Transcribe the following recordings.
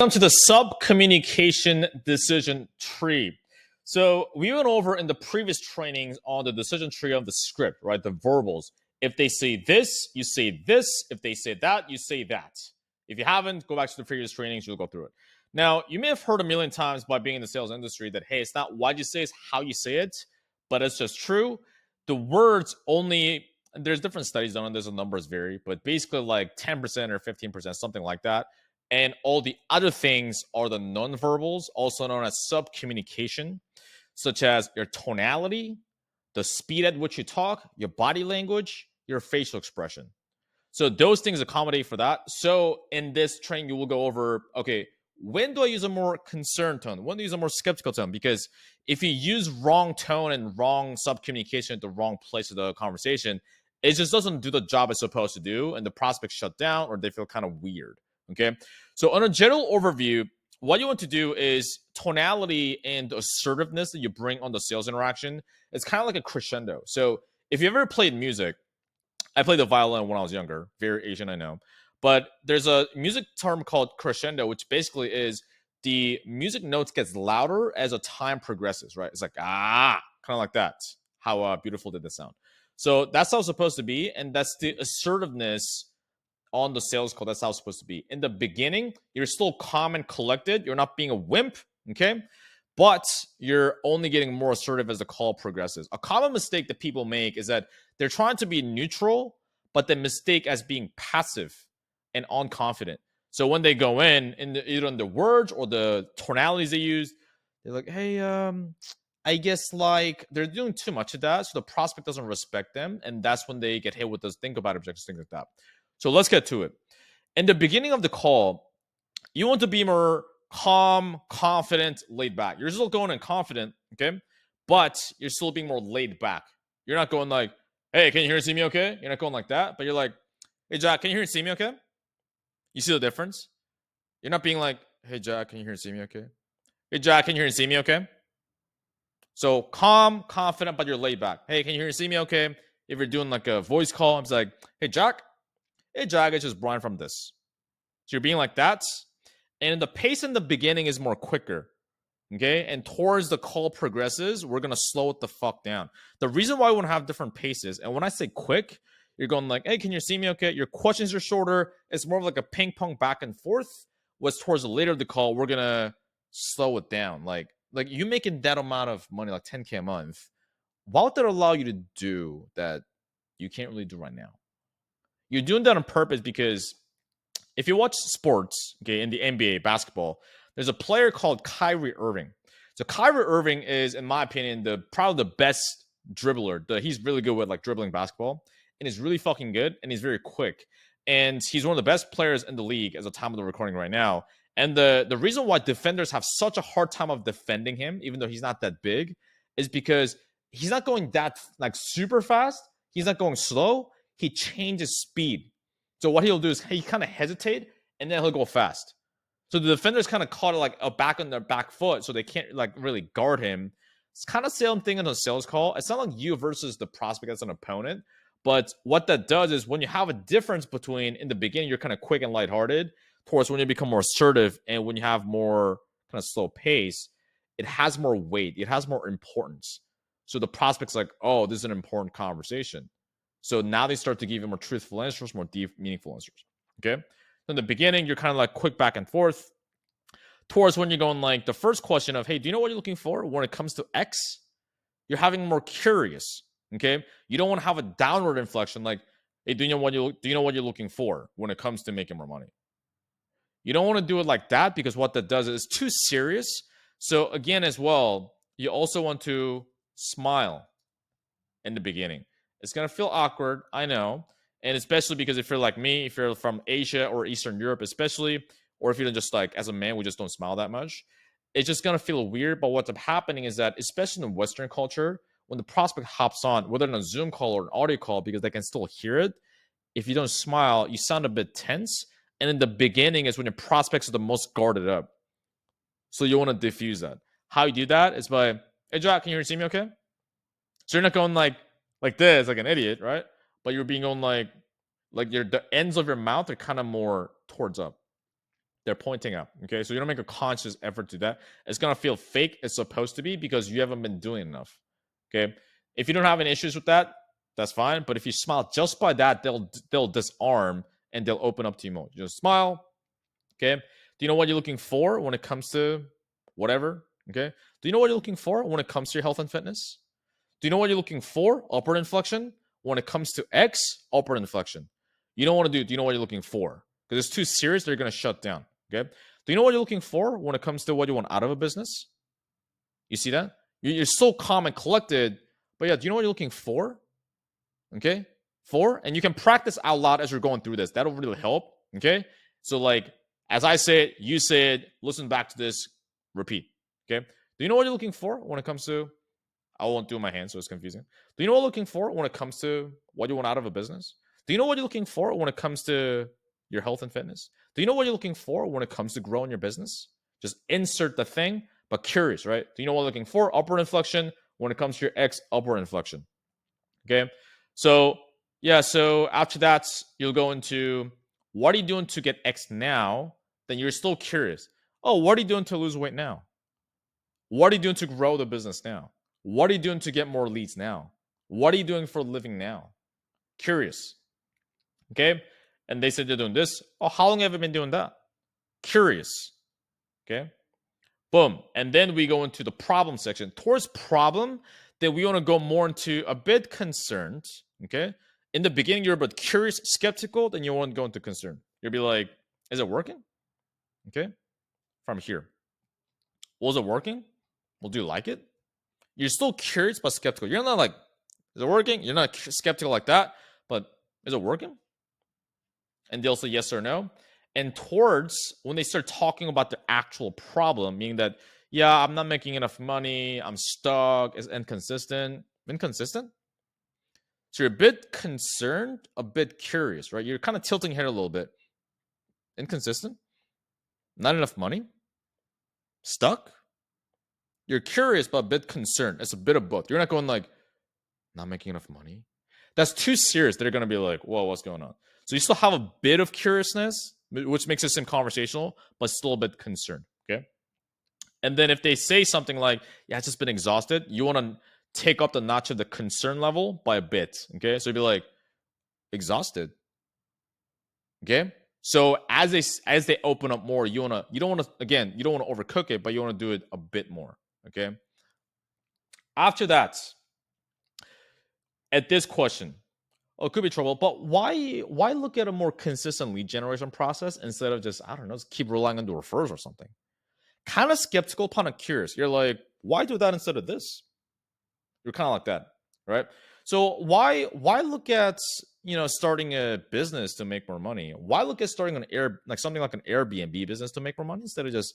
Welcome to the sub-communication decision tree. So we went over in the previous trainings on the decision tree of the script, right? The verbals. If they say this, you say this. If they say that, you say that. If you haven't, go back to the previous trainings, you'll go through it. Now, you may have heard a million times by being in the sales industry that, hey, it's not what you say, it's how you say it, but it's just true. The words only, there's different studies done on this, the numbers vary, but basically like 10% or 15%, something like that. And all the other things are the nonverbals, also known as sub-communication, such as your tonality, the speed at which you talk, your body language, your facial expression. So those things accommodate for that. So in this training, you will go over, okay, when do I use a more concerned tone? When do I use a more skeptical tone? Because if you use wrong tone and wrong sub-communication at the wrong place of the conversation, it just doesn't do the job it's supposed to do, and the prospects shut down or they feel kind of weird. Okay. So on a general overview, what you want to do is tonality and assertiveness that you bring on the sales interaction. It's kind of like a crescendo. So if you ever played music, I played the violin when I was younger, very Asian, I know. But there's a music term called crescendo, which basically is the music notes gets louder as a time progresses, right? It's like, kind of like that. How beautiful did this sound? So that's how it's supposed to be. And that's the assertiveness on the sales call. That's how it's supposed to be. In the beginning, you're still calm and collected. You're not being a wimp, okay? But you're only getting more assertive as the call progresses. A common mistake that people make is that they're trying to be neutral, but they mistake as being passive and unconfident. So when they go in either in the words or the tonalities they use, they're like, hey, I guess like they're doing too much of that, so the prospect doesn't respect them, and that's when they get hit with those think about objections, things like that. So let's get to it. In the beginning of the call, you want to be more calm, confident, laid back. You're still going in confident, okay? But you're still being more laid back. You're not going like, hey, can you hear and see me okay? You're not going like that, but you're like, hey, Jack, can you hear and see me okay? You see the difference? You're not being like, hey, Jack, can you hear and see me okay? Hey, Jack, can you hear and see me okay? So calm, confident, but you're laid back. Hey, can you hear and see me okay? If you're doing like a voice call, I'm just like, hey, Jack, it's just Brian from this. So you're being like that. And the pace in the beginning is more quicker. Okay. And towards the call progresses, we're going to slow it the fuck down. The reason why we want to have different paces, and when I say quick, you're going like, hey, can you see me okay? Your questions are shorter. It's more of like a ping pong back and forth. What's towards the later of the call, we're going to slow it down. Like you making that amount of money, like 10K a month. What would that allow you to do that you can't really do right now? You're doing that on purpose because if you watch sports, okay, in the NBA basketball, there's a player called Kyrie Irving. So Kyrie Irving is, in my opinion, probably the best dribbler. He's really good with like dribbling basketball, and he's really fucking good, and he's very quick. And he's one of the best players in the league as the time of the recording right now. And the reason why defenders have such a hard time of defending him, even though he's not that big, is because he's not going that like super fast. He's not going slow. He changes speed. So what he'll do is he kind of hesitate and then he'll go fast. So the defenders kind of caught it like a back on their back foot, so they can't like really guard him. It's kind of same thing in a sales call. It's not like you versus the prospect as an opponent, but what that does is when you have a difference between in the beginning you're kind of quick and lighthearted, towards when you become more assertive and when you have more kind of slow pace, it has more weight, it has more importance. So the prospect's like, oh, this is an important conversation. So now they start to give you more truthful answers, more deep, meaningful answers. Okay. So in the beginning, you're kind of like quick back and forth. Towards when you're going like the first question of, hey, do you know what you're looking for when it comes to X? You're having more curious. Okay. You don't want to have a downward inflection like, hey, do you know what you're looking for when it comes to making more money? You don't want to do it like that because what that does is too serious. So again, as well, you also want to smile in the beginning. It's going to feel awkward, I know. And especially because if you're like me, if you're from Asia or Eastern Europe, especially, or if you're just like, as a man, we just don't smile that much, it's just going to feel weird. But what's happening is that, especially in Western culture, when the prospect hops on, whether in a Zoom call or an audio call, because they can still hear it, if you don't smile, you sound a bit tense. And in the beginning is when your prospects are the most guarded up. So you want to diffuse that. How you do that is by, hey, Jack, can you hear and see me okay? So you're not going like this, like an idiot, right? But you're being on like the ends of your mouth are kind of more towards up. they're pointing out. Okay, so you don't make a conscious effort to that. It's gonna feel fake. It's supposed to be because you haven't been doing enough. Okay, if you don't have any issues with that, that's fine. But if you smile just by that, they'll disarm and they'll open up to you more. You just smile. Okay, do you know what you're looking for when it comes to whatever? Okay, do you know what you're looking for when it comes to your health and fitness? Do you know what you're looking for? Upward inflection. When it comes to X, upward inflection. You don't want to do you know what you're looking for? Because it's too serious, they're going to shut down. Okay. Do you know what you're looking for when it comes to what you want out of a business? You see that? You're so calm and collected. But yeah, do you know what you're looking for? Okay. And you can practice out loud as you're going through this. That'll really help. Okay. So, like, as I say it, you say it, listen back to this, repeat. Okay. Do you know what you're looking for when it comes to, I won't do my hand, so it's confusing. Do you know what you're looking for when it comes to what you want out of a business? Do you know what you're looking for when it comes to your health and fitness? Do you know what you're looking for when it comes to growing your business? Just insert the thing, but curious, right? Do you know what you're looking for? Upward inflection. When it comes to your X, upward inflection. Okay. So, yeah. So after that, you'll go into what are you doing to get X now? Then you're still curious. Oh, what are you doing to lose weight now? What are you doing to grow the business now? What are you doing to get more leads now? What are you doing for a living now? Curious. Okay. And they said they're doing this. Oh, how long have you been doing that? Curious. Okay. Boom. And then we go into the problem section. Towards problem, then we want to go more into a bit concerned. Okay. In the beginning, you're a bit curious, skeptical, then you want to go into concern. You'll be like, is it working? Okay. From here. Was it working? Well, do you like it? You're still curious but skeptical. You're not like, is it working? You're not skeptical like that, but is it working? And they'll say yes or no. And towards when they start talking about the actual problem, meaning that, yeah, I'm not making enough money, I'm stuck, it's inconsistent. Inconsistent? So you're a bit concerned, a bit curious, right? You're kind of tilting here a little bit. Inconsistent? Not enough money? Stuck? You're curious but a bit concerned. It's a bit of both. You're not going like, not making enough money. That's too serious. They're going to be like, whoa, what's going on? So you still have a bit of curiousness, which makes it seem conversational, but still a bit concerned. Okay. And then if they say something like, yeah, it's just been exhausted, you want to take up the notch of the concern level by a bit. Okay. So you'd be like, exhausted. Okay. So as they open up more, you don't want to overcook it, but you want to do it a bit more. Okay. After that, at this question, oh, it could be trouble, but why look at a more consistent lead generation process instead of just, I don't know, just keep relying on the referrals or something? Kind of skeptical, kind of curious. You're like, why do that instead of this? You're kind of like that, right? So why look at starting a business to make more money? Why look at starting something like an Airbnb business to make more money instead of just,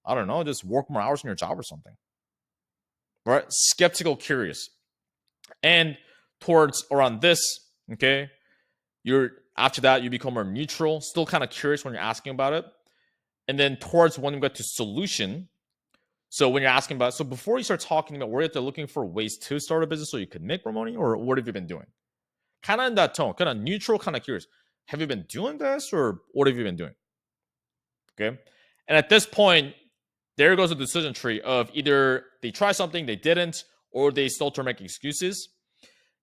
I don't know, just work more hours in your job or something? Right? Skeptical, curious. And towards around this, okay, after that you become more neutral, still kind of curious when you're asking about it. And then towards when you get to solution, so when you're asking about, so before you start talking about where you're looking for ways to start a business so you could make more money, or what have you been doing? Kind of in that tone, kind of neutral, kind of curious. Have you been doing this, or what have you been doing? Okay. And at this point, there goes the decision tree of either they try something, they didn't, or they start to make excuses.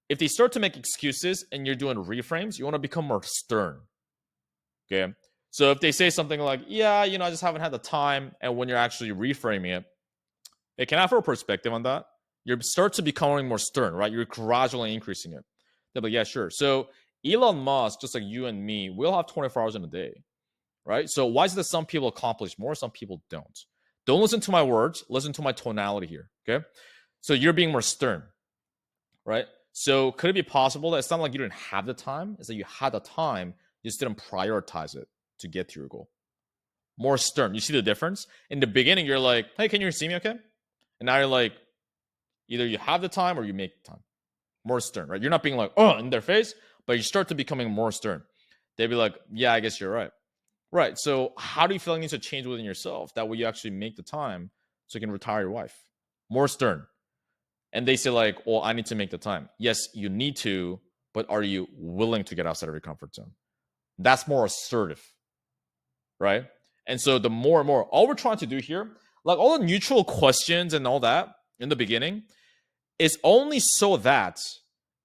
If they start to make excuses and you're doing reframes, you want to become more stern. Okay. So if they say something like, yeah, I just haven't had the time, and when you're actually reframing it, they can offer a perspective on that. You start to becoming more stern, right? You're gradually increasing it. They'll be, yeah, sure. So Elon Musk, just like you and me, we'll have 24 hours in a day, right? So why is it that some people accomplish more, some people don't? Don't listen to my words. Listen to my tonality here, okay? So you're being more stern, right? So could it be possible that it's not like you didn't have the time? It's that you had the time, you just didn't prioritize it to get to your goal. More stern. You see the difference? In the beginning, you're like, hey, can you see me okay? And now you're like, either you have the time or you make the time. More stern, right? You're not being like, oh, in their face, but you start to becoming more stern. They'd be like, yeah, I guess you're right. Right. So how do you feel like needs to change within yourself? That way you actually make the time so you can retire your wife. More stern. And they say like, well, I need to make the time. Yes, you need to, but are you willing to get outside of your comfort zone? That's more assertive, right? And so the more and more, all we're trying to do here, like all the neutral questions and all that in the beginning, is only so that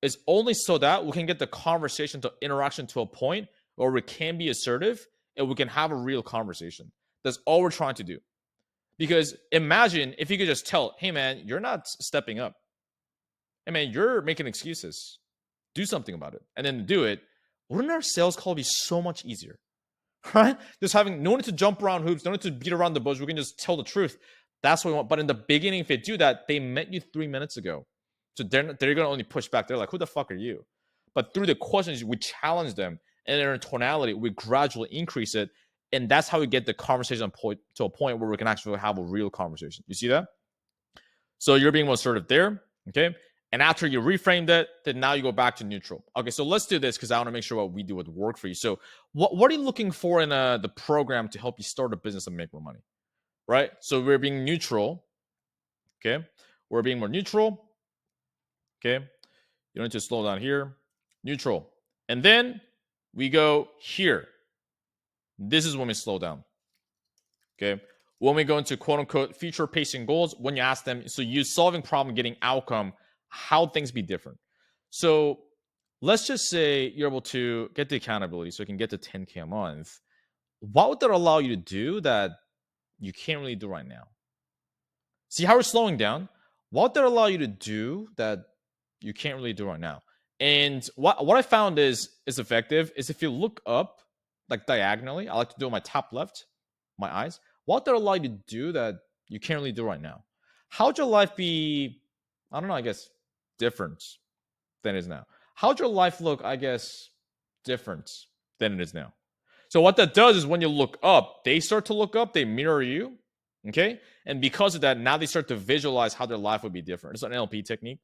we can get the conversation to interaction to a point where we can be assertive and we can have a real conversation. That's all we're trying to do. Because imagine if you could just tell, hey man, you're not stepping up. Hey man, you're making excuses. Do something about it. And then do it. Wouldn't our sales call be so much easier? Right? Just having no need to jump around hoops, no need to beat around the bush. We can just tell the truth. That's what we want. But in the beginning, if they do that, they met you 3 minutes ago. So they're going to only push back. They're like, who the fuck are you? But through the questions, we challenge them. And in tonality, we gradually increase it. And that's how we get the conversation to a point where we can actually have a real conversation. You see that? So you're being more assertive there. Okay. And after you reframed it, then now you go back to neutral. Okay, so let's do this because I want to make sure what we do would work for you. So what are you looking for in the program to help you start a business and make more money? Right? So we're being neutral. Okay. We're being more neutral. Okay. You don't need to slow down here. Neutral. And then we go here. This is when we slow down. Okay. When we go into quote unquote future pacing goals, when you ask them, so you solving problem, getting outcome, how things be different. So let's just say you're able to get the accountability so you can get to 10K a month. What would that allow you to do that you can't really do right now? See how we're slowing down? What would that allow you to do that you can't really do right now? And what I found is effective is if you look up like diagonally, I like to do it on my top left, my eyes. What would that allow you to do that you can't really do right now? How would your life be, I don't know, I guess, different than it is now? How'd your life look, I guess, different than it is now? So what that does is when you look up, they start to look up, they mirror you, okay? And because of that, now they start to visualize how their life would be different. It's an NLP technique.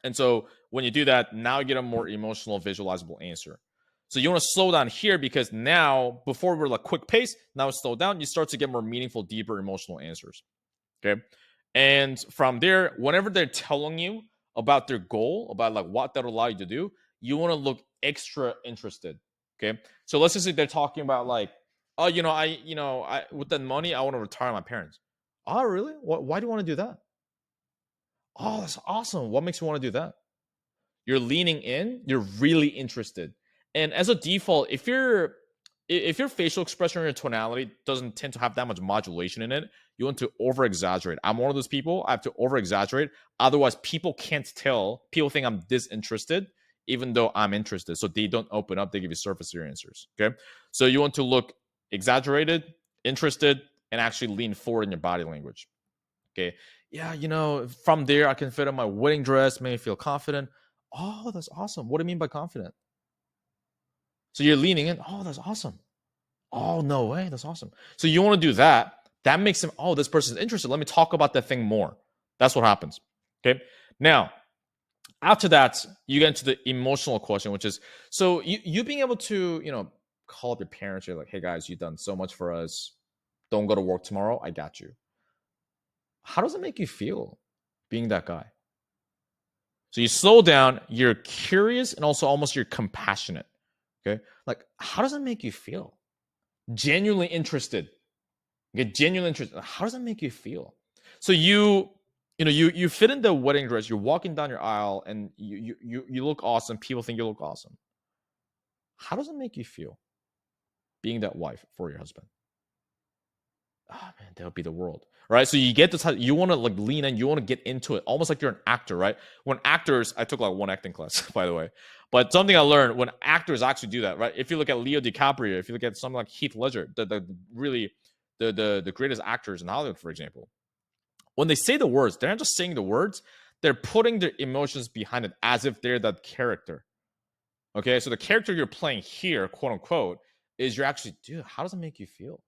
And so when you do that, now you get a more emotional, visualizable answer. So you want to slow down here because now, before we're like quick pace, now slow down, you start to get more meaningful, deeper emotional answers, okay? And from there, whenever they're telling you about their goal, about like what that'll allow you to do, you want to look extra interested. Okay. So let's just say they're talking about like, oh, I with that money, I want to retire my parents. Oh, really? Why do you want to do that? Oh, that's awesome. What makes you want to do that? You're leaning in, you're really interested. And as a default, if your facial expression or your tonality doesn't tend to have that much modulation in it, you want to over exaggerate. I'm one of those people. I have to over exaggerate. Otherwise, people can't tell. People think I'm disinterested, even though I'm interested. So they don't open up. They give you surface area answers. Okay. So you want to look exaggerated, interested, and actually lean forward in your body language. Okay. Yeah, from there, I can fit in my wedding dress, make me feel confident. Oh, that's awesome. What do you mean by confident? So you're leaning in. Oh, that's awesome. Oh, no way. That's awesome. So you want to do that. That makes them, oh, this person's interested. Let me talk about that thing more. That's what happens. Okay. Now, after that, you get into the emotional question, which is, so you being able to, call up your parents. You're like, hey guys, you've done so much for us. Don't go to work tomorrow. I got you. How does it make you feel being that guy? So you slow down, you're curious, and also almost you're compassionate. Okay. Like, how does it make you feel? Genuinely interested. Get genuine interest. How does that make you feel? So you fit in the wedding dress. You're walking down your aisle, and you look awesome. People think you look awesome. How does it make you feel being that wife for your husband? Oh man, that would be the world, right? So you get this. You want to like lean in. You want to get into it, almost like you're an actor, right? When actors, I took like one acting class, by the way, but something I learned when actors actually do that, right? If you look at Leo DiCaprio, if you look at something like Heath Ledger, the greatest actors in Hollywood, for example, when they say the words, they're not just saying the words, they're putting their emotions behind it as if they're that character. Okay, so the character you're playing here, quote unquote, is you're actually, dude, how does it make you feel?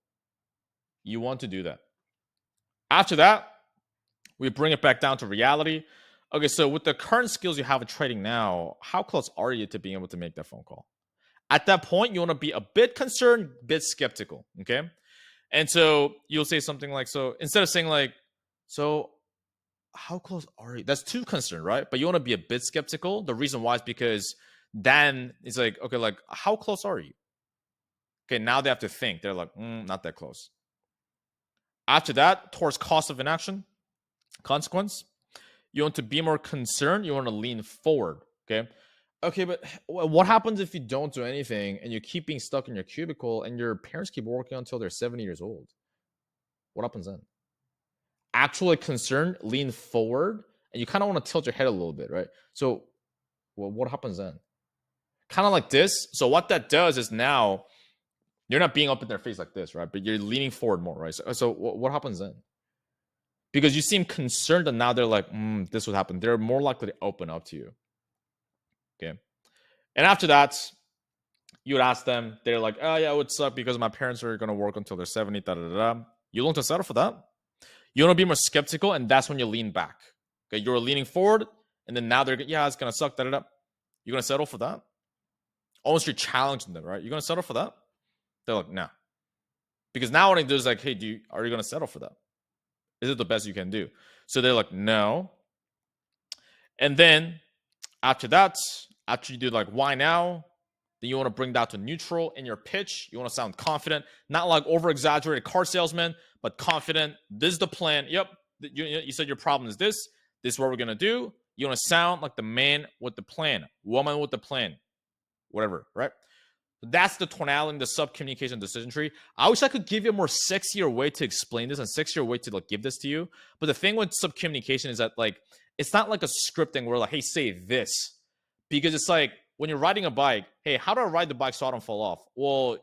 You want to do that. After that, we bring it back down to reality. Okay, so with the current skills you have in trading now, how close are you to being able to make that phone call? At that point, you want to be a bit concerned, a bit skeptical. Okay. And so you'll say something like, so instead of saying like, so how close are you? That's too concerned, right? But you want to be a bit skeptical. The reason why is because then it's like, okay, like how close are you? Okay, now they have to think. They're like, not that close. After that, towards cost of inaction, consequence, you want to be more concerned. You want to lean forward. Okay. Okay, but what happens if you don't do anything and you keep being stuck in your cubicle and your parents keep working until they're 70 years old? What happens then? Actually concerned, lean forward, and you kind of want to tilt your head a little bit, right? So, well, what happens then? Kind of like this. So what that does is now you're not being up in their face like this, right? But you're leaning forward more, right? So what happens then? Because you seem concerned, and now they're like, this would happen. They're more likely to open up to you. Okay. And after that, you would ask them, they're like, oh, yeah, it would suck because my parents are going to work until they're 70, da da da. You want to settle for that? You want to be more skeptical, and that's when you lean back. Okay. You're leaning forward, and then now they're, yeah, it's going to suck, da da da. You're going to settle for that? Almost you're challenging them, right? You're going to settle for that? They're like, no. Because now what I do is like, hey, are you going to settle for that? Is it the best you can do? So they're like, no. And then after that, after you do like, why now? Then you want to bring that to neutral in your pitch. You want to sound confident, not like over-exaggerated car salesman, but confident. This is the plan. Yep. You said your problem is this. This is what we're going to do. You want to sound like the man with the plan, woman with the plan, whatever, right? That's the tonality, the sub-communication decision tree. I wish I could give you a more sexier way to explain this and sexier way to like give this to you. But the thing with sub-communication is that like it's not like a scripting where like, hey, say this. Because it's like when you're riding a bike, hey, how do I ride the bike so I don't fall off? Well,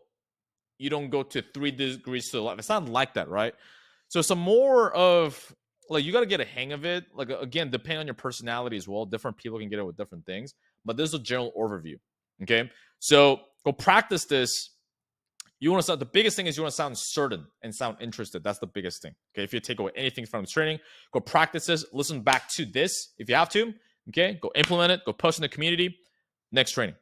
you don't go to 3 degrees to the left. It's not like that, right? So some more of like you got to get a hang of it. Like again, depending on your personality as well. Different people can get it with different things. But this is a general overview. Okay, so go practice this. You want to sound, the biggest thing is you want to sound certain and sound interested. That's the biggest thing. Okay, if you take away anything from this training, go practice this. Listen back to this if you have to. Okay, go implement it. Go post in the community. Next training.